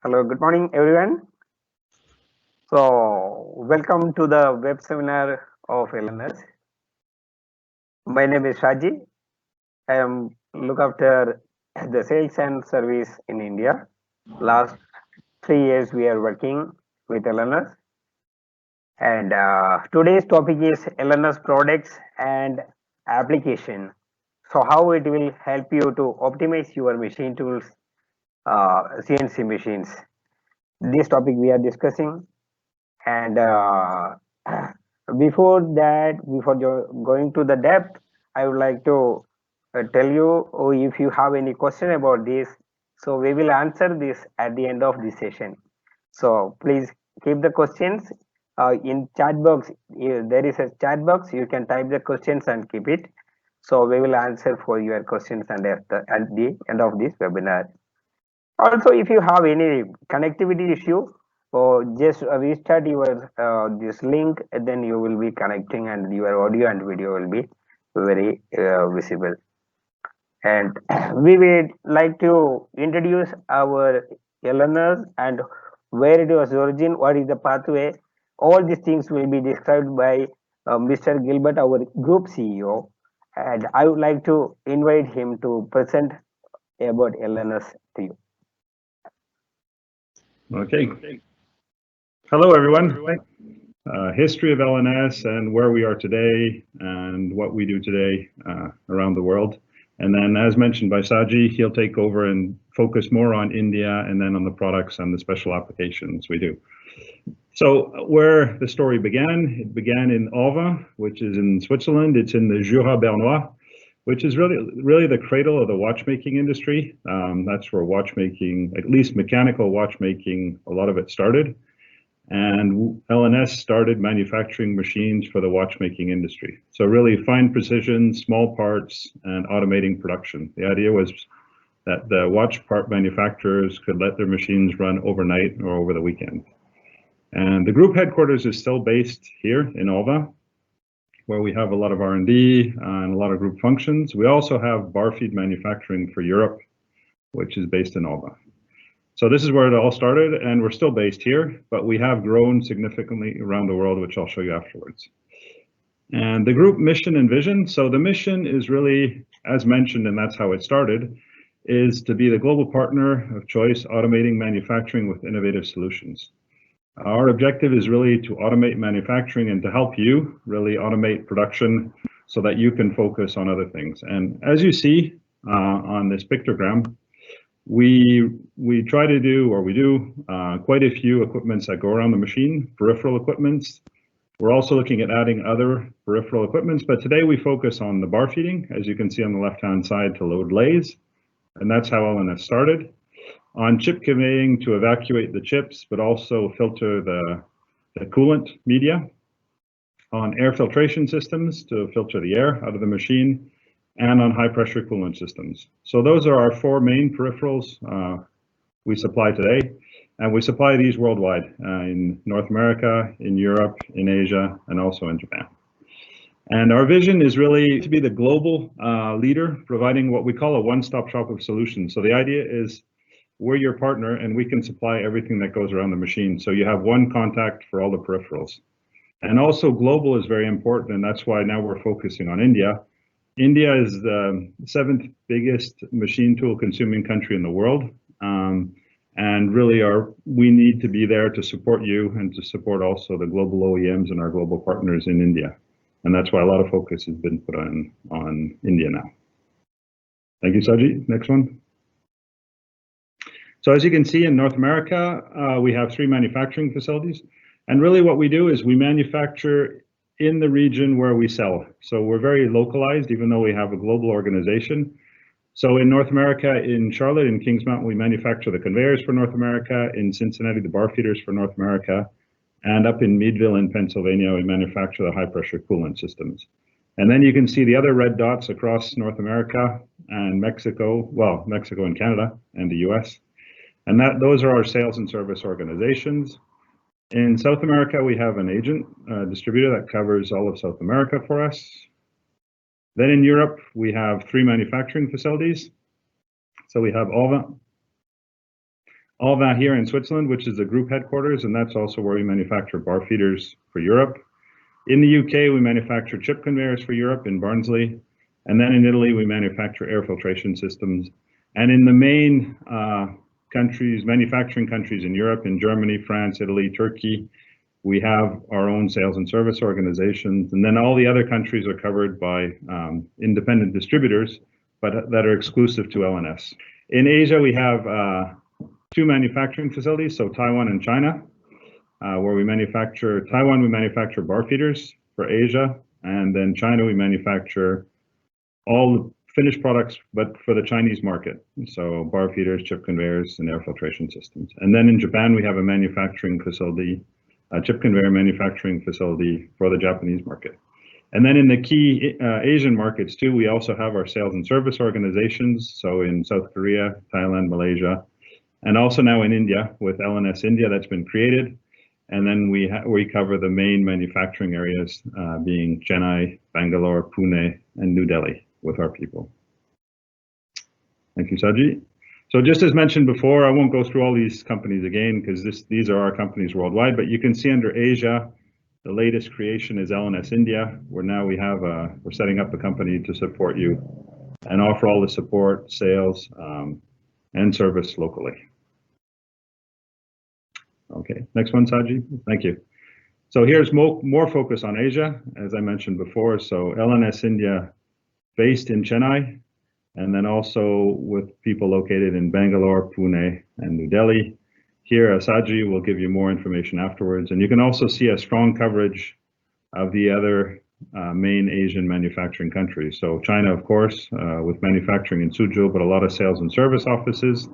Hello, good morning, everyone. So, welcome to the web seminar of LNS. My name is Shaji. I am look after the sales and service in India. Last 3 years we are working with LNS, and today's topic is LNS products and application. So, how it will help you to optimize your machine tools, CNC machines. This topic we are discussing. And before going to the depth, I would like to tell you if you have any question about this. So we will answer this at the end of this session. So please keep the questions in chat box. There is a chat box. You can type the questions and keep it. So we will answer for your questions and at the end of this webinar. Also, if you have any connectivity issue, or just restart your this link, then you will be connecting and your audio and video will be very visible. And we would like to introduce our LNS and where it was origin, what is the pathway. All these things will be described by Mr. Gilbert, our group CEO. And I would like to invite him to present about LNS to you. Okay. Hello, everyone. History of LNS and where we are today and what we do today around the world. And then, as mentioned by Saji, he'll take over and focus more on India and then on the products and the special applications we do. So where the story began, it began in Alva, which is in Switzerland. It's in the Jura Bernois, which is really the cradle of the watchmaking industry. That's where watchmaking, at least mechanical watchmaking, a lot of it started. And LNS started manufacturing machines for the watchmaking industry. So really fine precision, small parts, and automating production. The idea was that the watch part manufacturers could let their machines run overnight or over the weekend. And the group headquarters is still based here in Alva, where we have a lot of R&D and a lot of group functions. We also have bar feed manufacturing for Europe, which is based in Alva. So this is where it all started, and we're still based here, but we have grown significantly around the world, which I'll show you afterwards. And the group mission and vision. So the mission is really, as mentioned, and that's how it started, is to be the global partner of choice, automating manufacturing with innovative solutions. Our objective is really to automate manufacturing and to help you really automate production so that you can focus on other things. And as you see on this pictogram, we try to do, or we do, quite a few equipments that go around the machine, peripheral equipments. We're also looking at adding other peripheral equipments, but today we focus on the bar feeding, as you can see on the left-hand side, to load lathes, and that's how LNS started. On chip conveying to evacuate the chips, but also filter the coolant media. On air filtration systems to filter the air out of the machine, and on high pressure coolant systems. So those are our four main peripherals we supply today, and we supply these worldwide in North America, in Europe, in Asia, and also in Japan. And our vision is really to be the global leader, providing what we call a one-stop shop of solutions. So the idea is we're your partner and we can supply everything that goes around the machine. So you have one contact for all the peripherals. And also global is very important, and that's why now we're focusing on India. India is the 7th biggest machine tool consuming country in the world. And really we need to be there to support you and to support also the global OEMs and our global partners in India. And that's why a lot of focus has been put on India now. Thank you, Saji. Next one. So as you can see in North America, we have 3 manufacturing facilities. And really what we do is we manufacture in the region where we sell. So we're very localized, even though we have a global organization. So in North America, in Charlotte, in Kings Mountain, we manufacture the conveyors for North America. In Cincinnati, the bar feeders for North America. And up in Meadville in Pennsylvania, we manufacture the high pressure coolant systems. And then you can see the other red dots across North America and Mexico, well, Mexico and Canada and the US. And those are our sales and service organizations. In South America, we have an agent distributor that covers all of South America for us. Then in Europe, we have 3 manufacturing facilities. So we have Alva, all that here in Switzerland, which is the group headquarters, and that's also where we manufacture bar feeders for Europe. In the UK, we manufacture chip conveyors for Europe in Barnsley. And then in Italy, we manufacture air filtration systems. And in the main manufacturing countries in Europe, in Germany, France, Italy, Turkey, we have our own sales and service organizations. And then all the other countries are covered by independent distributors, but that are exclusive to LNS. In Asia, we have two manufacturing facilities, so Taiwan and China, where we manufacture, Taiwan, we manufacture bar feeders for Asia, and then China, we manufacture all the finished products, but for the Chinese market. So bar feeders, chip conveyors, and air filtration systems. And then in Japan, we have a manufacturing facility, a chip conveyor manufacturing facility for the Japanese market. And then in the key Asian markets too, we also have our sales and service organizations. So in South Korea, Thailand, Malaysia, and also now in India with LNS India that's been created. And then we cover the main manufacturing areas being Chennai, Bangalore, Pune, and New Delhi with our people. Thank you, Saji. So just as mentioned before, I won't go through all these companies again because these are our companies worldwide, but you can see under Asia, the latest creation is LNS India, where now we're setting up a company to support you and offer all the support, sales, and service locally. Okay, next one, Saji. Thank you. So here's more focus on Asia, as I mentioned before. So LNS India based in Chennai, and then also with people located in Bangalore, Pune, and New Delhi. Here, Saji will give you more information afterwards. And you can also see a strong coverage of the other main Asian manufacturing countries. So China, of course, with manufacturing in Suzhou, but a lot of sales and service offices.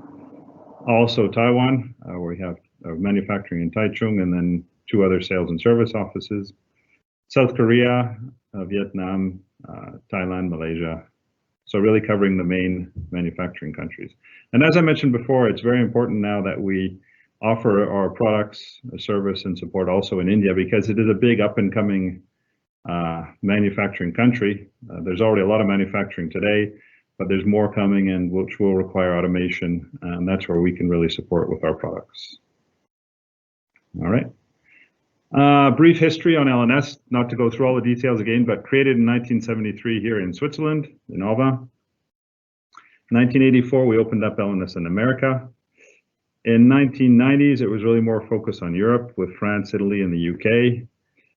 Also Taiwan, where we have manufacturing in Taichung, and then 2 other sales and service offices. South Korea, Vietnam, Thailand, Malaysia. So really covering the main manufacturing countries. And as I mentioned before, it's very important now that we offer our products, service, and support also in India, because it is a big up and coming manufacturing country. There's already a lot of manufacturing today, but there's more coming, and which will require automation, and that's where we can really support with our products. All right. Brief history on LNS, not to go through all the details again, but created in 1973 here in Switzerland, in Alva. 1984, we opened up LNS in America. In 1990s, it was really more focused on Europe with France, Italy, and the UK.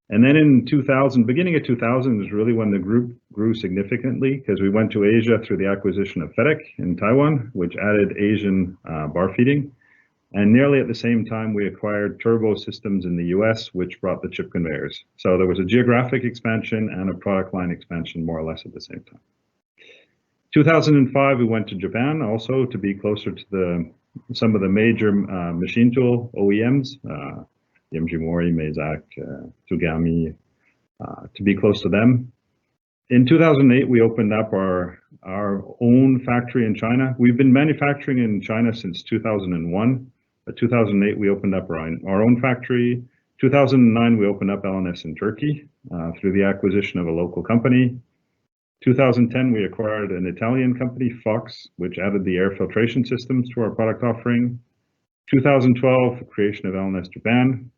And then in 2000, beginning of 2000 was really when the group grew significantly, because we went to Asia through the acquisition of FedEx in Taiwan, which added Asian bar feeding. And nearly at the same time, we acquired Turbo Systems in the US, which brought the chip conveyors. So there was a geographic expansion and a product line expansion more or less at the same time. 2005, we went to Japan also to be closer to some of the major machine tool OEMs, Yamji Mori, Meisak, Tsugami, to be close to them. In 2008, we opened up our own factory in China. We've been manufacturing in China since 2001. In 2008, we opened up our own factory. 2009, we opened up LNS in Turkey through the acquisition of a local company. 2010, we acquired an Italian company, Fox, which added the air filtration systems to our product offering. 2012, creation of LNS Japan.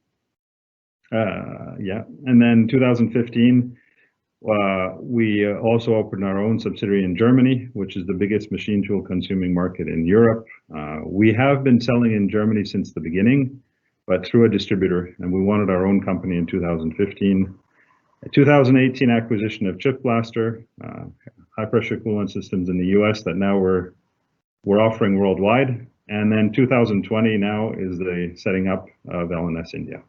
And then 2015, we also opened our own subsidiary in Germany, which is the biggest machine tool consuming market in Europe. We have been selling in Germany since the beginning, but through a distributor, and we wanted our own company in 2015. 2018 acquisition of Chip Blaster, high pressure coolant systems in the US that now we're offering worldwide. And then 2020 now is the setting up of LNS India.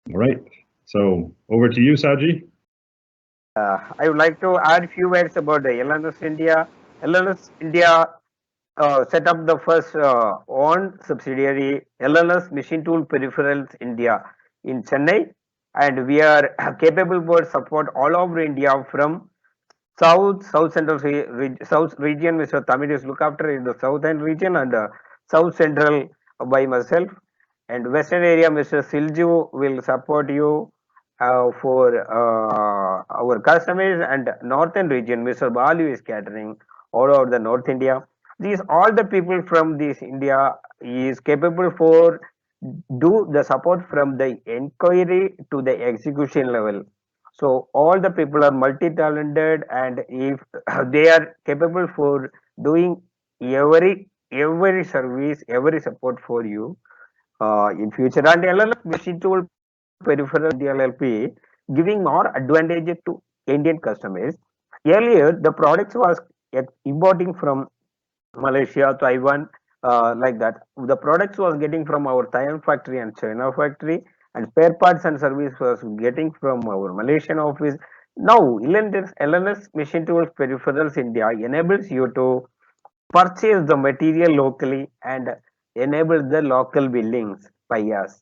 All right, so over to you, Saji. I would like to add a few words about the LNS India. LNS India set up the first own subsidiary, LNS Machine Tool Peripherals India in Chennai, and we are capable for support all over India from south central south region. Mr. Tamil is look after in the southern region, and south central by myself, and western area Mr. Silju will support you for our customers, and northern region Mr. Balu is catering all over the North India. These all the people from this India is capable for do the support from the inquiry to the execution level. So all the people are multi-talented, and if they are capable for doing every service, every support for you in future. And LLF machine tool peripheral LLP giving more advantages to Indian customers. Earlier, the products was importing from Malaysia, Taiwan, like that. The products was getting from our Taiwan factory and China factory, and spare parts and service was getting from our Malaysian office. Now, LNS Machine Tools Peripherals India enables you to purchase the material locally and enable the local billings by us.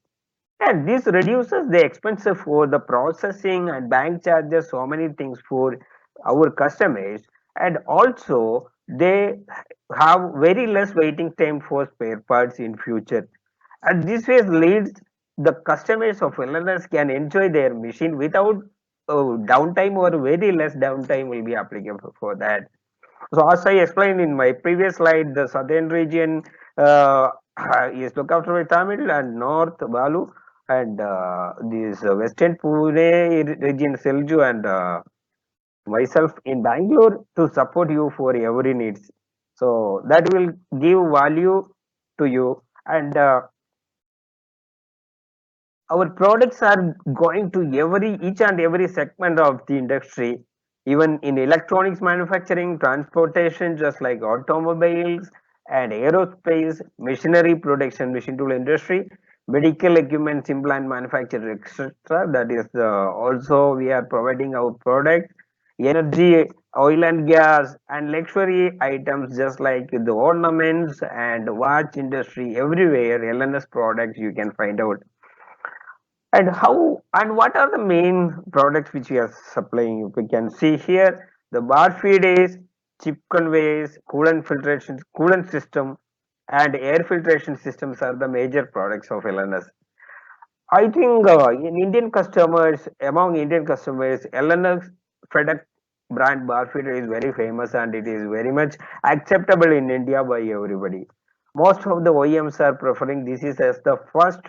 And this reduces the expenses for the processing and bank charges, so many things for our customers. And also, they have very less waiting time for spare parts in future. And this way leads the customers of LNS can enjoy their machine without downtime, or very less downtime will be applicable for that. So as I explained in my previous slide, the southern region uh, is looked after by Tamil, and north Balu, and this western Pune region Selju, and myself in Bangalore to support you for every needs. So that will give value to you, and our products are going to each and every segment of the industry, even in electronics manufacturing, transportation, just like automobiles and aerospace, machinery production, machine tool industry, medical equipment, implant manufacturer, etc. That is also we are providing our products, energy, oil and gas, and luxury items, just like the ornaments and watch industry. Everywhere LNS products you can find out. And how and what are the main products which we are supplying? We can see here the bar feed is chip conveyors, coolant system, and air filtration systems are the major products of LNS. I think among Indian customers, LNS FedEx brand bar feeder is very famous, and it is very much acceptable in India by everybody. Most of the OEMs are preferring this is as the first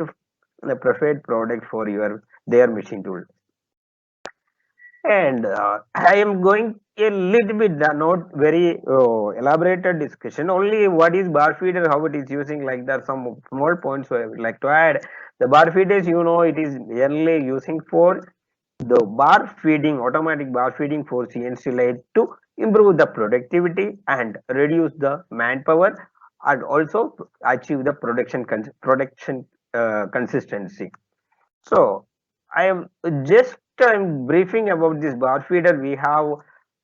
preferred product for their machine tool. And I am going a little bit not very elaborated discussion. Only what is bar feeder, how it is using, like that. Some small points I would like to add. The bar feeders, it is generally using for the bar feeding, automatic bar feeding for CNC lathe to improve the productivity and reduce the manpower, and also achieve the production consistency. So I am just I'm briefing about this bar feeder. We have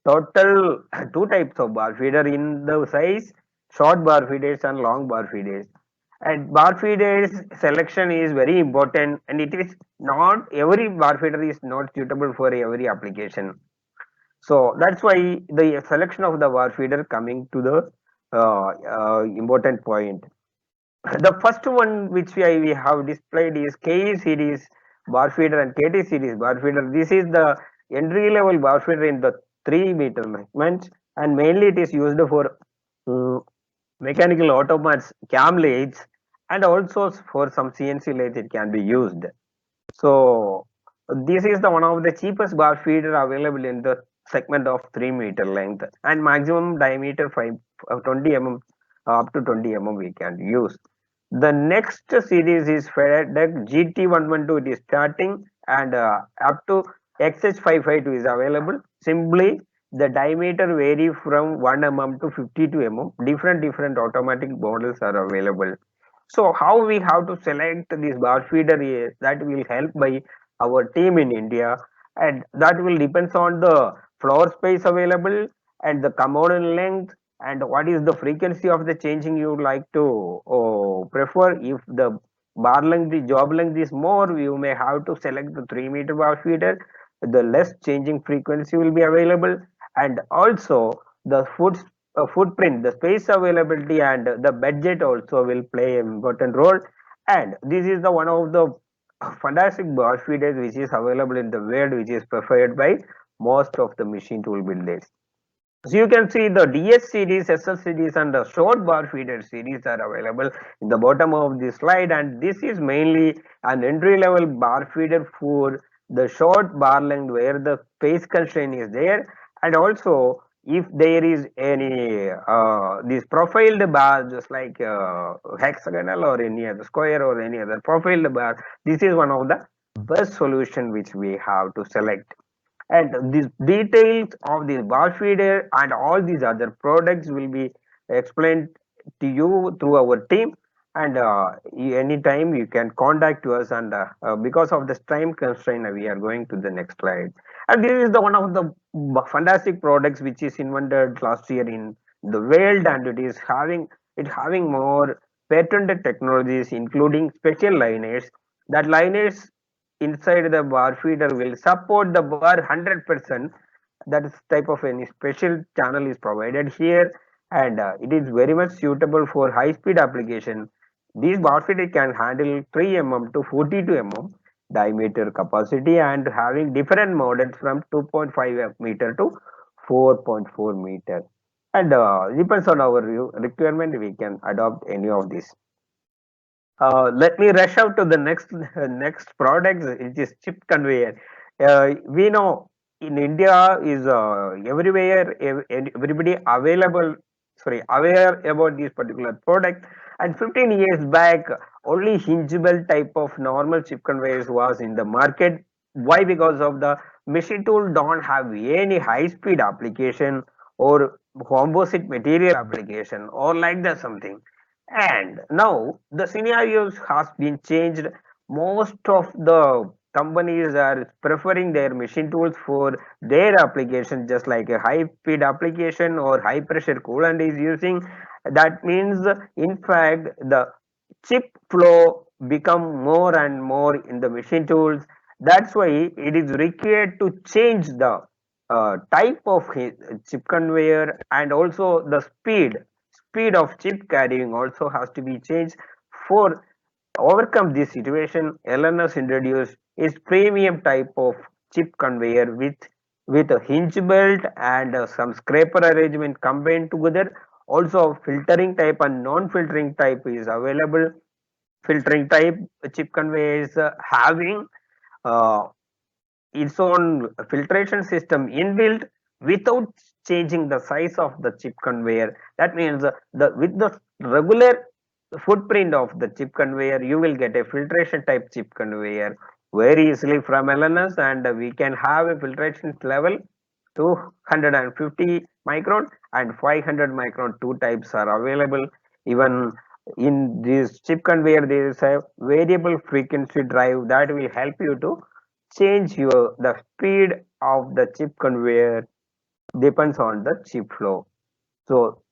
total two types of bar feeder in the size: short bar feeders and long bar feeders. And bar feeders selection is very important, and it is not every bar feeder is not suitable for every application. So that's why the selection of the bar feeder coming to the important point. The first one which we have displayed is KE series bar feeder and KT series bar feeder. This is the entry level bar feeder in the 3 meter segment, and mainly it is used for uh, mechanical automats, cam lathes, and also for some CNC lathes it can be used. So this is the one of the cheapest bar feeder available in the segment of 3 meter length, and maximum diameter 20 mm, up to 20 mm we can use. The next series is FedEx GT112. It is starting, and up to XH552 is available. Simply the diameter vary from 1 mm to 52 mm. Different automatic models are available. So how we have to select this bar feeder is that will help by our team in India, and that will depends on the floor space available and the component length, and what is the frequency of the changing you would like to prefer. If the bar length, the job length is more, you may have to select the 3 meter bar feeder. The less changing frequency will be available, and also the footprint, the space availability, and the budget also will play an important role. And this is the one of the fantastic bar feeders which is available in the world, which is preferred by most of the machine tool builders. So you can see the DS series, SS series, and the short bar feeder series are available in the bottom of the slide, and this is mainly an entry level bar feeder for the short bar length where the space constraint is there, and also if there is any these profiled bars just like hexagonal or any other square or any other profiled bar, this is one of the best solution which we have to select. And these details of the bar feeder and all these other products will be explained to you through our team, and anytime you can contact to us, and because of this time constraint we are going to the next slide. And this is the one of the fantastic products which is invented last year in the world, and it having more patented technologies including special liners. That liners inside the bar feeder will support the bar 100%. That is type of any special channel is provided here, and it is very much suitable for high speed application. These bar feeder can handle 3 mm to 42 mm diameter capacity, and having different models from 2.5 meter to 4.4 meter, and depends on our requirement we can adopt any of these. Let me rush out to the next product, which is chip conveyor. We know in India is everywhere, everybody available, sorry, aware about this particular product. And 15 years back, only hingeable type of normal chip conveyors was in the market. Why? Because of the machine tool don't have any high speed application or composite material application or like that something. And now the scenarios has been changed. Most of the companies are preferring their machine tools for their application, just like a high speed application or high pressure coolant is using. That means, in fact, the chip flow become more and more in the machine tools. That's why it is required to change the type of chip conveyor, and also the speed of chip carrying also has to be changed. For overcome this situation, LNS introduced its premium type of chip conveyor with a hinge belt and some scraper arrangement combined together. Also, filtering type and non-filtering type is available. Filtering type chip conveyor is having uh, its own filtration system inbuilt without changing the size of the chip conveyor. That means the with the regular footprint of the chip conveyor, you will get a filtration type chip conveyor very easily from LNS, and we can have a filtration level 250 micron and 500 micron. Two types are available. Even in this chip conveyor, there is a variable frequency drive that will help you to change your the speed of the chip conveyor depends on the chip flow. So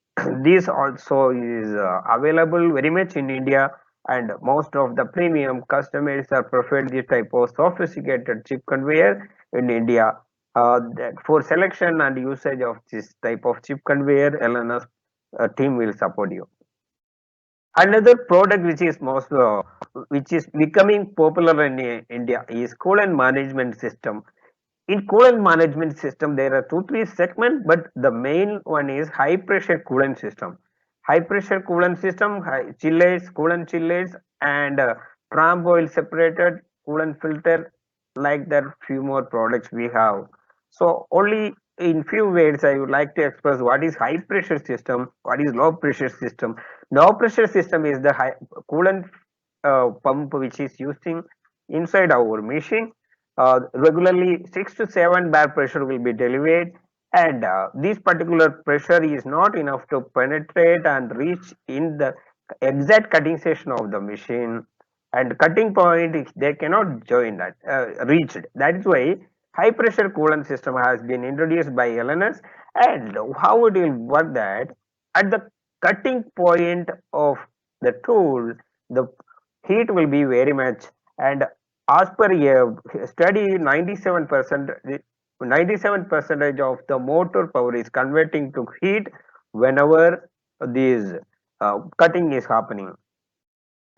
this also is available very much in India, and most of the premium customers are preferred this type of sophisticated chip conveyor in India. For selection and usage of this type of chip conveyor, LNS team will support you. Another product which is becoming popular in India is coolant management system. In coolant management system, there are two, three segments, but the main one is high pressure coolant system. High pressure coolant system, chillers, coolant chillers, and tram oil separated coolant filter. Like that, few more products we have. So only in few words, I would like to express what is high pressure system, what is low pressure system. Low pressure system is the high coolant pump which is using inside our machine. Regularly 6 to 7 bar pressure will be delivered, and this particular pressure is not enough to penetrate and reach in the exact cutting section of the machine, and cutting point they cannot join that reached. That is why high pressure coolant system has been introduced by LNS. And how it will work, that at the cutting point of the tool, the heat will be very much, and as per a study, 97 percentage of the motor power is converting to heat whenever this cutting is happening.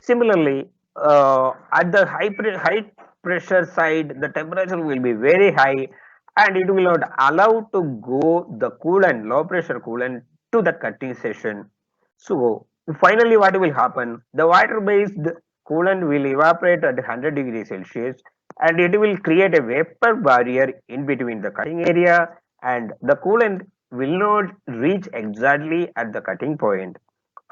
Similarly, at the high pressure side, the temperature will be very high, and it will not allow to go the coolant, low pressure coolant to the cutting session. So finally what will happen? The water based coolant will evaporate at 100 degrees Celsius and it will create a vapor barrier in between the cutting area and the coolant will not reach exactly at the cutting point.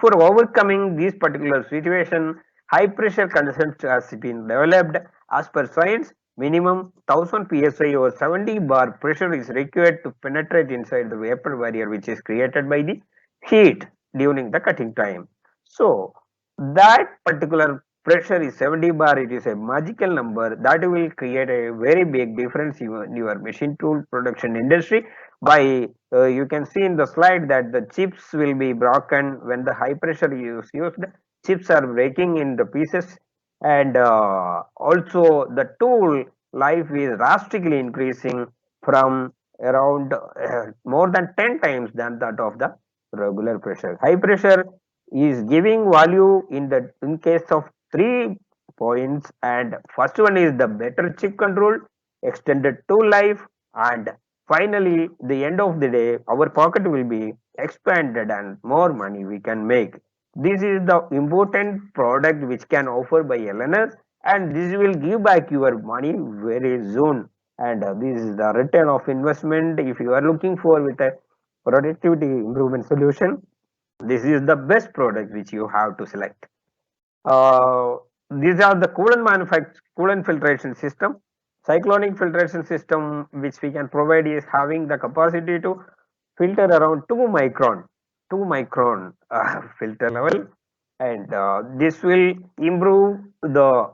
For overcoming this particular situation, high pressure condenser has been developed. As per science, minimum 1000 psi or 70 bar pressure is required to penetrate inside the vapor barrier which is created by the heat during the cutting time. So that particular pressure is 70 bar, it is a magical number that will create a very big difference in your machine tool production industry. By you can see in the slide that the chips will be broken when the high pressure is used. Chips are breaking in the pieces and also the tool life is drastically increasing from around more than 10 times than that of the regular pressure. High pressure is giving value in case of 3 points, and first one is the better chip control, extended tool life, and finally the end of the day our pocket will be expanded and more money we can make. This is the important product which can offer by LNS, and this will give back your money very soon. And this is the return of investment if you are looking for with a productivity improvement solution. This is the best product which you have to select. Uh, these are the coolant filtration system. Cyclonic filtration system which we can provide is having the capacity to filter around 2 micron filter level, and this will improve the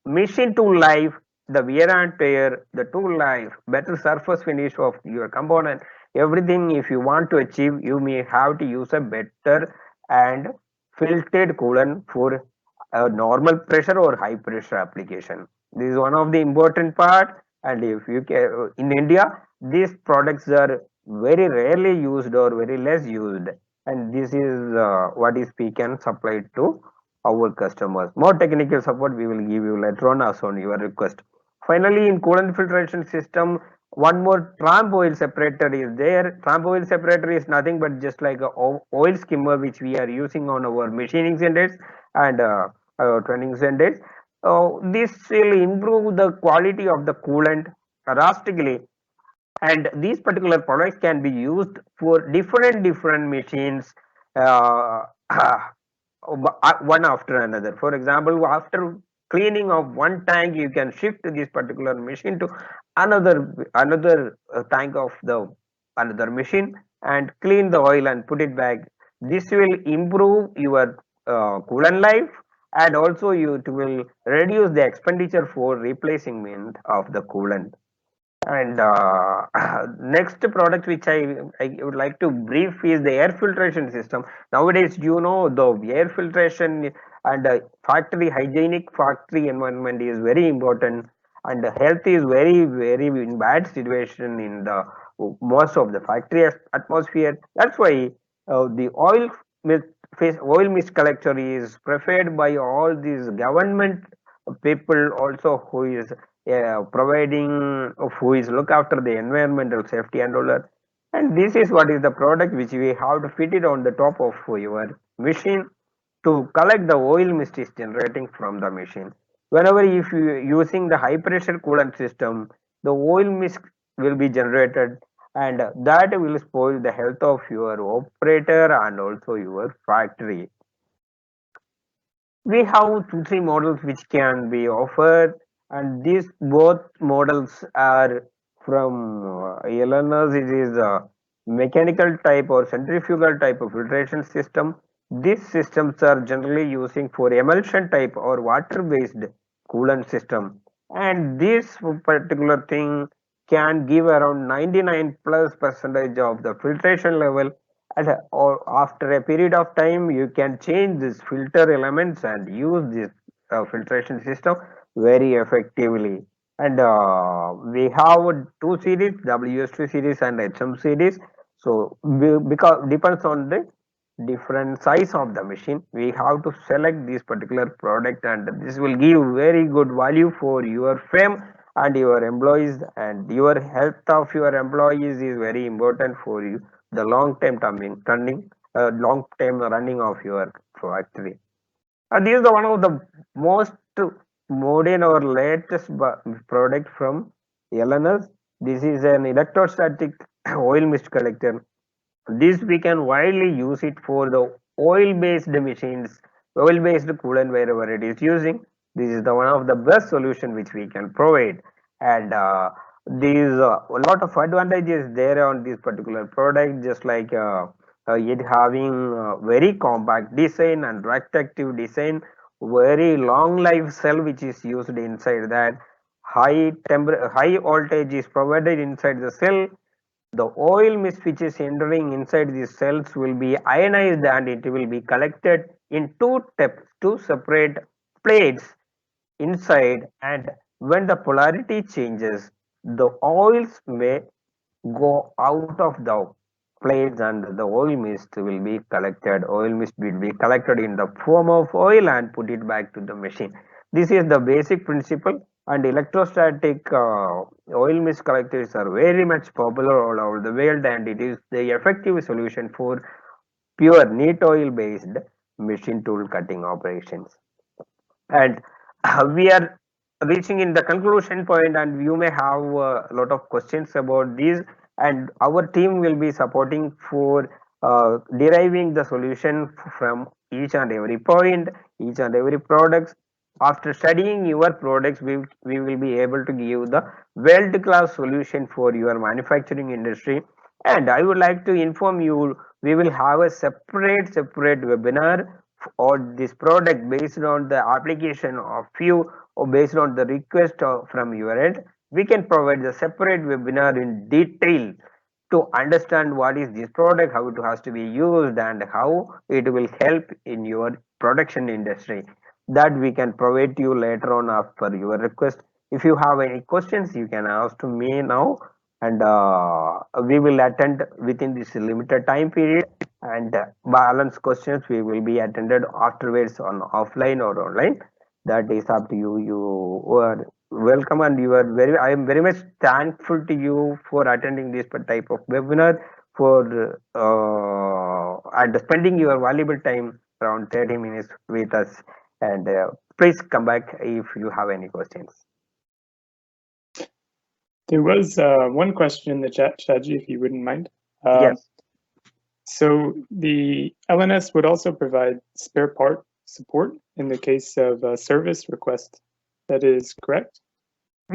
machine tool life, the wear and tear, the tool life, better surface finish of your component. Everything if you want to achieve, you may have to use a better and filtered coolant for a normal pressure or high pressure application. This is one of the important part, and if you can, in India, these products are very rarely used or very less used, and this is what is we can supply to our customers. More technical support we will give you later on as on your request. Finally, in coolant filtration system, one more tramp oil separator is there. Tramp oil separator is nothing but just like a oil skimmer which we are using on our machining centers and training centers. This will improve the quality of the coolant drastically, and these particular products can be used for different machines, uh, one after another. For example, after cleaning of one tank, you can shift this particular machine to another tank of the another machine and clean the oil and put it back. This will improve your coolant life, and also it will reduce the expenditure for replacement of the coolant. And next product which I would like to brief is the air filtration system. Nowadays, you know, the air filtration and factory hygienic factory environment is very important, and the health is very in bad situation in the most of the factory atmosphere. That's why the mist, oil mist collector is preferred by all these government people also who is providing who is look after the environmental safety and all that. And this is what is the product which we have to fit it on the top of your machine to collect the oil mist is generating from the machine. Whenever if you using the high pressure coolant system, the oil mist will be generated, and that will spoil the health of your operator and also your factory. We have 2 3 models which can be offered, and these both models are from LNS. It is a mechanical type or centrifugal type of filtration system. These systems are generally using for emulsion type or water based coolant system, and this particular thing can give around 99 plus percentage of the filtration level, and or after a period of time you can change these filter elements and use this filtration system very effectively. And we have 2 series, WS2 series and HM series. So because depends on the different size of the machine, we have to select this particular product, and this will give very good value for your firm and your employees, and your health of your employees is very important for you, the long term long term running of your factory. This is the one of the most modern or latest product from LNS. This is an electrostatic oil mist collector. This we can widely use it for the oil-based machines, oil-based coolant wherever it is using. This is the one of the best solution which we can provide, and these a lot of advantages there on this particular product, just like it having very compact design and reactive design, very long life cell which is used inside that. High voltage is provided inside the cell. The oil mist which is entering inside these cells will be ionized and it will be collected in two separate plates inside, and when the polarity changes, the oils may go out of the plates and the oil mist will be collected. Oil mist will be collected in the form of oil and put it back to the machine. This is the basic principle, and electrostatic oil mist collectors are very much popular all over the world, and it is the effective solution for pure neat oil based machine tool cutting operations. And we are reaching in the conclusion point, and you may have a lot of questions about these, and our team will be supporting for deriving the solution from each and every point, each and every products. After studying your products, we will be able to give the world class solution for your manufacturing industry. And I would like to inform you, we will have a separate webinar or this product based on the application of you, or based on the request from your end. We can provide the separate webinar in detail to understand what is this product, how it has to be used, and how it will help in your production industry. That we can provide to you later on after your request. If you have any questions, you can ask to me now, and we will attend within this limited time period, and balance questions we will be attended afterwards on offline or online. That is up to you. You are welcome, and you are very, I am very much thankful to you for attending this type of webinar, for and spending your valuable time around 30 minutes with us. And please come back if you have any questions. There was one question in the chat, Shaji, if you wouldn't mind. Yes. So the LNS would also provide spare part support in the case of a service request. That is correct?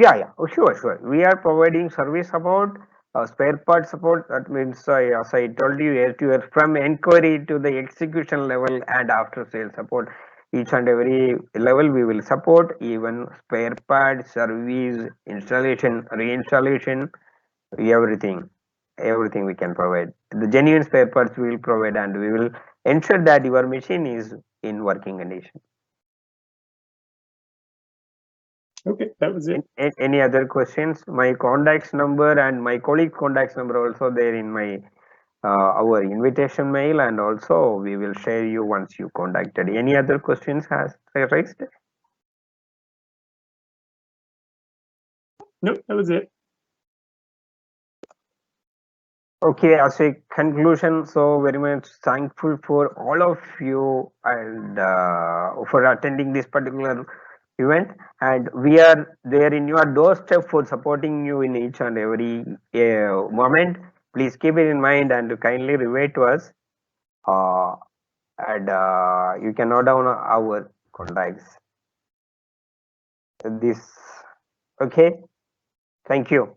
Yeah. Oh, sure. We are providing service support, spare part support. That means, as I told you earlier, from inquiry to the execution level and after sales support. Each and every level we will support, even spare part, service, installation, reinstallation, everything. Everything we can provide. The genuine spare parts we will provide, and we will ensure that your machine is in working condition. Okay, that was it. Any other questions? My contacts number and my colleague contacts number also there in my our invitation mail, and also we will share you once you contacted. Any other questions has raised? Nope, that was it. Okay, as a conclusion, so very much thankful for all of you, and for attending this particular event, and we are there in your doorstep for supporting you in each and every moment. Please keep it in mind and kindly revert to us, and you can note down our contacts. This, okay, thank you.